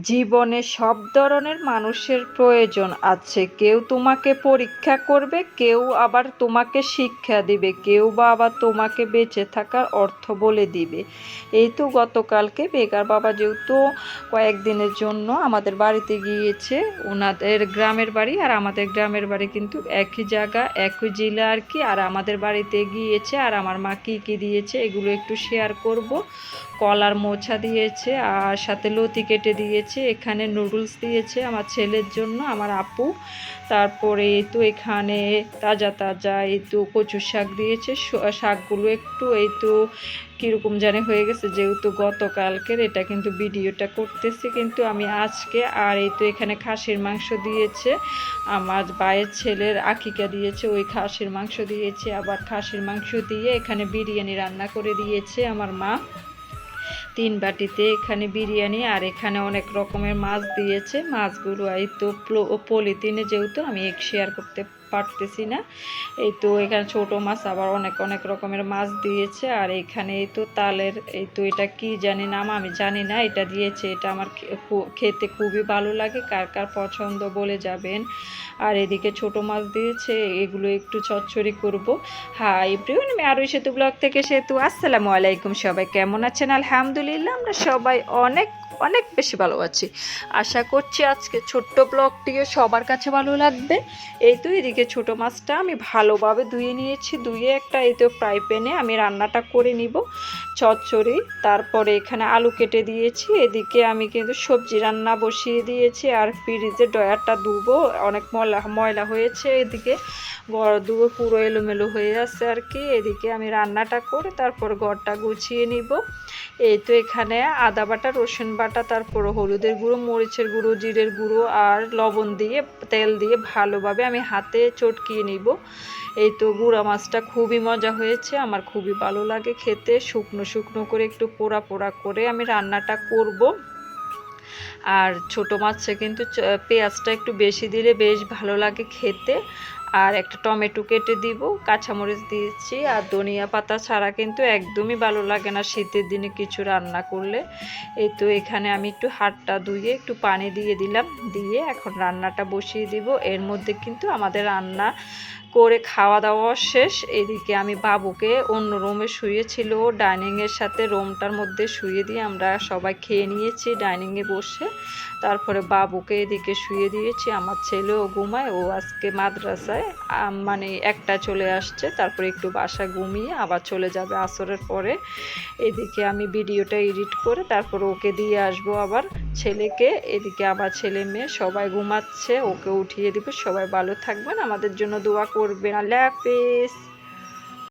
জীবনে সব ধরনের মানুষের প্রয়োজন আছে। কেউ তোমাকে পরীক্ষা করবে, কেউ আবার তোমাকে শিক্ষা দিবে, কেউ বা আবার তোমাকে বেঁচে থাকার অর্থ বলে দিবে। এই তো গতকালকে বেকার বাবা যেহেতু কয়েকদিনের জন্য আমাদের বাড়িতে গিয়েছে, ওনাদের গ্রামের বাড়ি আর আমাদের গ্রামের বাড়ি কিন্তু একই জায়গা, একই জেলা আর কি। আর আমাদের বাড়িতে গিয়েছে আর আমার মা কী কী দিয়েছে এগুলো একটু শেয়ার করব। কলার মোচা দিয়েছে আর সাথে লতি কেটে দিয়েছে, এখানে নুডলস দিয়েছে আমার ছেলের জন্য আমার আপু। তারপরে এই তো এখানে তাজা তাজা এই তো কচু শাক দিয়েছে। শাকগুলো একটু এই তো কীরকম জানি হয়ে গেছে, যেহেতু গতকালকের এটা কিন্তু ভিডিওটা করতেছি কিন্তু আমি আজকে। আর এই তো এখানে খাসির মাংস দিয়েছে, আমার ভাইয়ের ছেলের আকিকা দিয়েছে, ওই খাসির মাংস দিয়েছে। আবার খাসির মাংস দিয়ে এখানে বিরিয়ানি রান্না করে দিয়েছে আমার মা 3 বাটিতে, এখানে বিরিয়ানি। আর এখানে অনেক রকমের মাছ দিয়েছে। মাছগুলো এই তো পলিথিনে, যেহেতু আমি শেয়ার করতে পারতেছি না। এই তো এখানে ছোট মাছ আবার অনেক অনেক রকমের মাছ দিয়েছে। আর এখানে এই তো তালের এই তো এটা কি জানি নাম, আমি জানি না, এটা দিয়েছে। এটা আমার খেতে খুবই ভালো লাগে, কার কার পছন্দ বলে যাবেন। আর এদিকে ছোট মাছ দিয়েছে, এগুলো একটু চচ্চড়ি করব। হাই এভরিওয়ান, আমি আরও সেতু ব্লগ থেকে সেতু। আসসালামু আলাইকুম, সবাই কেমন আছেন? আলহামদুলিল্লাহ আমরা সবাই অনেক অনেক বেশি ভালো আছি। আশা করছি আজকে ছোট্ট ব্লগটিও সবার কাছে ভালো লাগবে। এই তো এদিকে ছোট মাছটা আমি ভালোভাবে ধুয়ে নিয়েছি, ধুয়ে একটা এই তো ফ্রাই প্যানে আমি রান্নাটা করে নিব চচ্চড়ি। তারপরে এখানে আলু কেটে দিয়েছি, এদিকে আমি কিন্তু সবজি রান্না বসিয়ে দিয়েছি। আর ফ্রিজের ড্রয়ারটা ধুবো, অনেক ময়লা হয়েছে, এদিকে ঘর ধুবো, পুরো এলোমেলো হয়ে আছে আর কি। এদিকে আমি রান্নাটা করে তারপর ঘরটা গুছিয়ে নিব। এই তো এখানে আদা বাটা, রসুন বাটা, তারপর হলুদের গুঁড়ো, মরিচের গুঁড়ো, জিরের গুঁড়ো আর লবণ দিয়ে তেল দিয়ে ভালোভাবে আমি হাতে চটকিয়ে নিব। এই তো গুঁড়া মাছটা খুবই মজা হয়েছে, আমার খুবই ভালো লাগে খেতে। শুকনো শুকনো করে একটু পোড়া পোড়া করে আমি রান্নাটা করব। আর ছোট মাছে কিন্তু পেঁয়াজটা একটু বেশি দিলে বেশ ভালো লাগে খেতে। আর একটা টমেটো কেটে দিব, কাঁচামরিচ দিয়েছি। আর ধনিয়া পাতা ছাড়া কিন্তু একদমই ভালো লাগে না শীতের দিনে কিছু রান্না করলে। এই তো এখানে আমি একটু হাতটা ধুয়ে একটু পানি দিয়ে দিলাম, দিয়ে এখন রান্নাটা বসিয়ে দিব। এর মধ্যে কিন্তু আমাদের রান্না করে খাওয়া দাওয়া শেষ। এদিকে আমি বাবুকে অন্য রুমে শুয়েছিল, ডাইনিংয়ের সাথে রুমটার মধ্যে শুয়ে দিয়ে আমরা সবাই খেয়ে নিয়েছি ডাইনিংয়ে বসে। তারপরে বাবুকে এদিকে শুয়ে দিয়েছি, আমার ছেলেও ঘুমায়, ও আজকে মাদ্রাসায় মানে একটা চলে আসছে, তারপরে একটু বাসা ঘুমিয়ে আবার চলে যাবে আসরের পরে। এদিকে আমি ভিডিওটা এডিট করে তারপর ওকে দিয়ে আসবো আবার ছেলেকে। এদিকে আবার ছেলে মেয়ে সবাই ঘুমাচ্ছে, ওকে উঠিয়ে দিব। সবাই ভালো থাকবেন, আমাদের জন্য দোয়া করবেন। আল্লাহ হাফেজ।